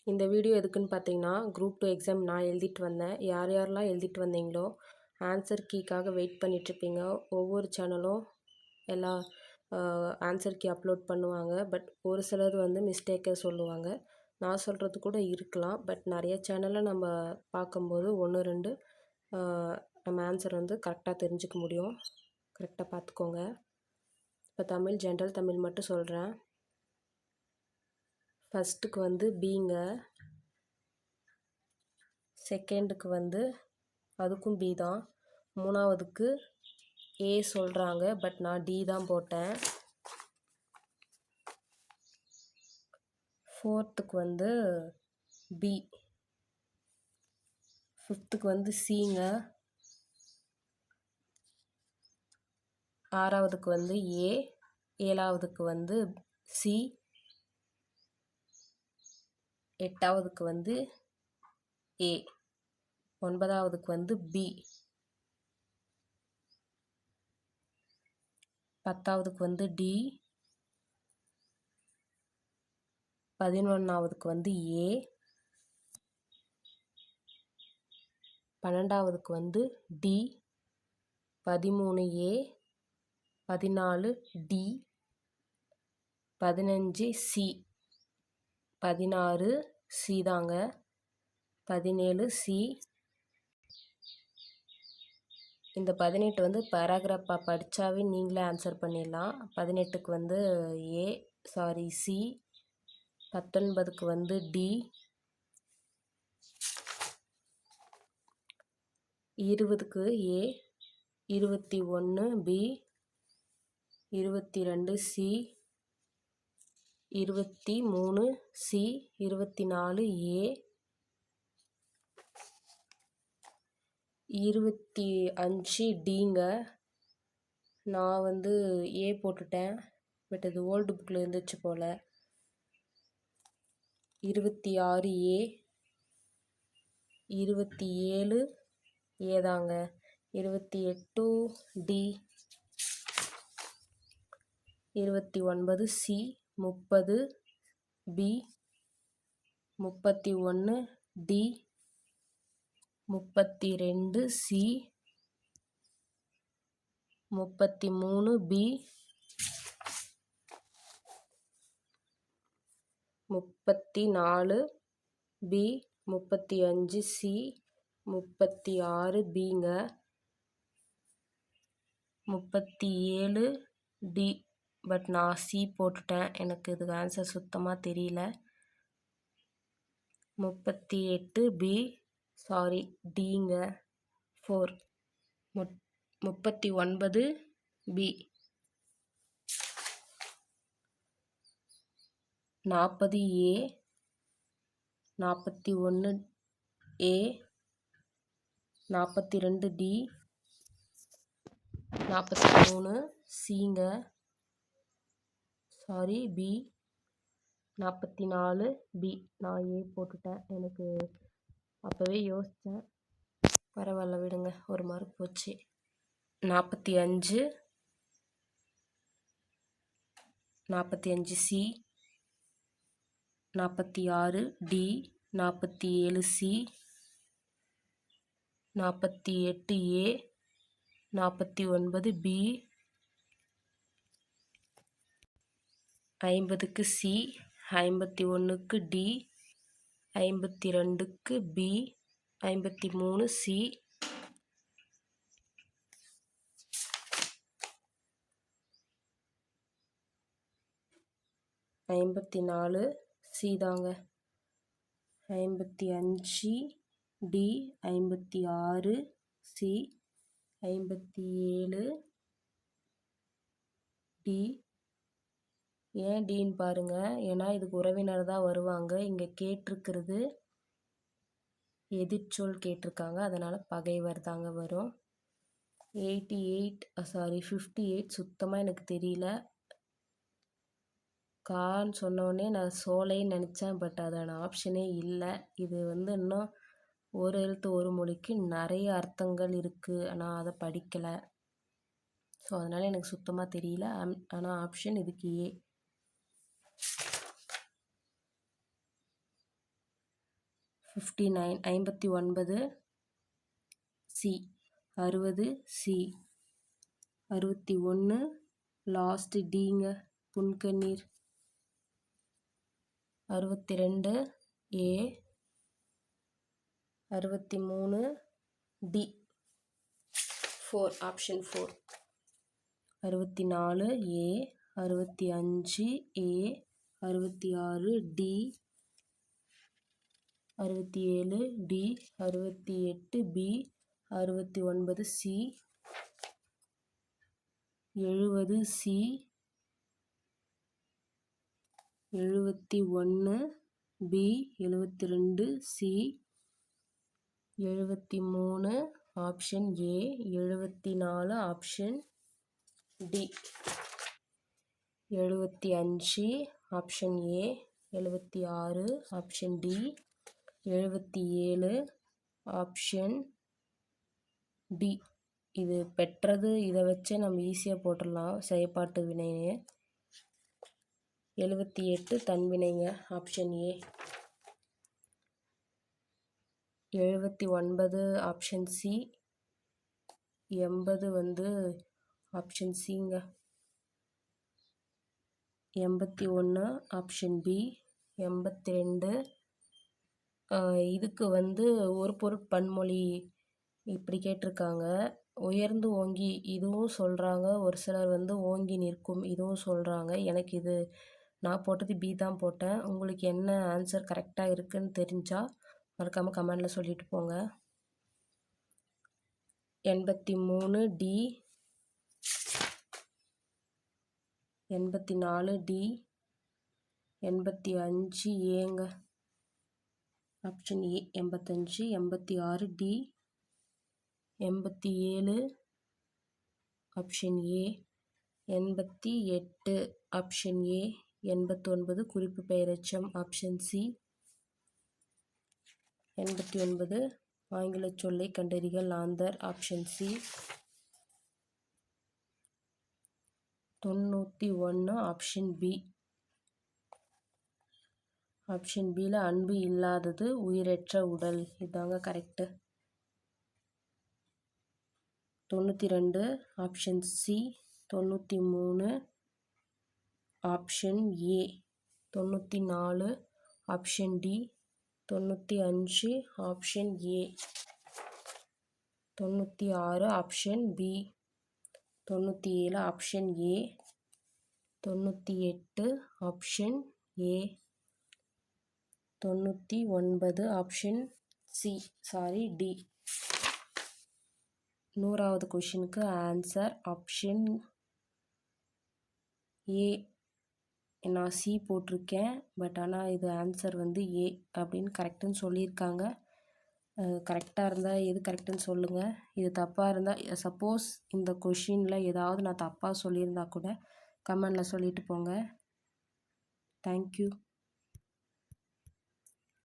இந்த வீடியோ எதுக்குன்னு பார்த்தீங்கன்னா, குரூப் 2 எக்ஸாம் நான் எழுதிட்டு வந்தேன். யார் யாரெல்லாம் எழுதிட்டு வந்தீங்களோ, ஆன்சர் கீக்காக வெயிட் பண்ணிட்டுருப்பீங்க. ஒவ்வொரு சேனலும் எல்லா ஆன்சர் கீ அப்லோட் பண்ணுவாங்க. பட் ஒரு சிலர் வந்து மிஸ்டேக்கை சொல்லுவாங்க. நான் சொல்கிறது கூட இருக்கலாம். பட் நிறைய சேனலில் நம்ம பார்க்கும்போது 1, 2 நம்ம ஆன்சர் வந்து கரெக்டாக தெரிஞ்சுக்க முடியும். கரெக்டாக பார்த்துக்கோங்க. இப்போ தமிழ் ஜென்ரல் தமிழ் மட்டும் சொல்கிறேன். ஃபஸ்ட்டுக்கு வந்து பிங்க, செகண்டுக்கு வந்து அதுக்கும் பி தான், மூணாவதுக்கு ஏ சொல்கிறாங்க. பட் நான் டி தான் போட்டேன். ஃபோர்த்துக்கு வந்து பி, ஃபிஃப்த்துக்கு வந்து சிங்க, ஆறாவதுக்கு வந்து ஏ, ஏழாவதுக்கு வந்து சி, எட்டாவதுக்கு வந்து ஏ, ஒன்பதாவதுக்கு வந்து பி, பத்தாவதுக்கு வந்து டி, 11ஆவதுக்கு வந்து ஏ, 12ஆவதுக்கு வந்து டி, 13 ஏ, 14 டி, 15 சி, 16 சி தாங்க, 17 சி. இந்த 18 வந்து பேராகிராஃபாக படித்தாவே நீங்களே ஆன்சர் பண்ணிடலாம். 18க்கு வந்து சி, 19க்கு வந்து டி, 20க்கு ஏ, 21 பி, 22 சி, 23 சி, 24 ஏ, 25 டிங்க. நான் வந்து ஏ போட்டுட்டேன். பட் இது ஓல்டு புக்கில் இருந்துச்சு போல். 26 ஏ, 27 ஏ தாங்க, 28 D, 29 C, 30 B, 31 D, 32 C, 33 B, 34 B, 35 C, 36 பிங்க, 37 டி. பட் நான் சி போட்டுட்டேன். எனக்கு இதுக்கு ஆன்சர் சுத்தமாக தெரியல. 38 பி, டிங்க, 4. 39 பி, 40 ஏ, 41 ஏ, 42 டி, 43 சிங்க, பி, 44 பி. நான் ஏ போட்டுட்டேன். எனக்கு அப்போவே யோசித்தேன். பரவாயில்ல விடுங்க, ஒரு மார்க் போச்சு. 45 C, 46 D, 47 C, 48 A, 49 B, 50க்கு சி, 51க்கு டி, 52க்கு பி, 53 சி, 54 சி தாங்க, 55 டி, 56 சி, 57 டி. ஏன் டின்னு பாருங்க, ஏன்னா இதுக்கு உறவினர் தான் வருவாங்க. இங்கே கேட்டிருக்கிறது எதிர்ச்சொல் கேட்டிருக்காங்க, அதனால் பகைவர் தாங்க வரும். 58 சுத்தமாக எனக்கு தெரியல. கான்னு சொன்னோடனே நான் சோலைன்னு நினச்சேன். பட் அதான ஆப்ஷனே இல்லை. இது வந்து இன்னும் ஒரு எழுத்து ஒரு மொழிக்கு நிறைய அர்த்தங்கள் இருக்குது. ஆனால் அதை படிக்கலை. ஸோ அதனால் எனக்கு சுத்தமாக தெரியல. ஆனால் ஆப்ஷன் இதுக்கு ஏ. 59 59 சி 60 சி 61 லாஸ்ட் டிங்க புன்கண்ணீர் 62 A 63 D 4 option 4 64 A 65 A 66 D 67 D 68 B 69 C 70 C 71 B 72 C 73 option A 74 option D 75 option A 76 option D 77 option D. இது பெற்றது, இதை வச்சே நம்ம ஈஸியாக போட்டுடலாம் செயற்பாட்டு வினையை. 78 தன்வினைங்க option A. 79 option C. 80 option சிங்க. 81 ஆப்ஷன் பி. 82 இதுக்கு ஒரு பொருட்பன்மொழி இப்படி கேட்டிருக்காங்க. உயர்ந்து ஓங்கி இதுவும் சொல்கிறாங்க, ஒரு சிலர் ஓங்கி நிற்கும் இதுவும் சொல்கிறாங்க. எனக்கு இது நான் போட்டது பி தான் போட்டேன். உங்களுக்கு என்ன ஆன்சர் கரெக்டாக இருக்குன்னு தெரிஞ்சால் மறக்காமல் கமெண்டில் சொல்லிட்டு போங்க. 83 டி 84 டி 85 ஏங்க option A 85 86 D 87 option A 88 option A 89 குறிப்பு பெயரெச்சம் ஆப்ஷன் சி 89 ஆங்கில சொல்லை கண்டறிக லாந்தர் option C 91 option B. Option பியில் அன்பு இல்லாதது உயிரற்ற உடல், இதாங்க correct. 92 option C. 93 option A. 94 option D. 95 option A. 96 option B. 97 option A. 98 option A. 99 option D. 100வது கொஷினுக்கு ஆன்சர் ஆப்ஷன் ஏ. நான் சி போட்டிருக்கேன், பட் ஆனால் இது ஆன்சர் ஏ அப்படின்னு கரெக்டுன்னு சொல்லியிருக்காங்க. கரெக்டாக இருந்தால் எது கரெக்டுன்னு சொல்லுங்கள். இது தப்பாக இருந்தால், சப்போஸ் இந்த கொஷினில் ஏதாவது நான் தப்பாக சொல்லியிருந்தா கூட கமெண்டில் சொல்லிட்டு போங்க. தேங்க்யூ.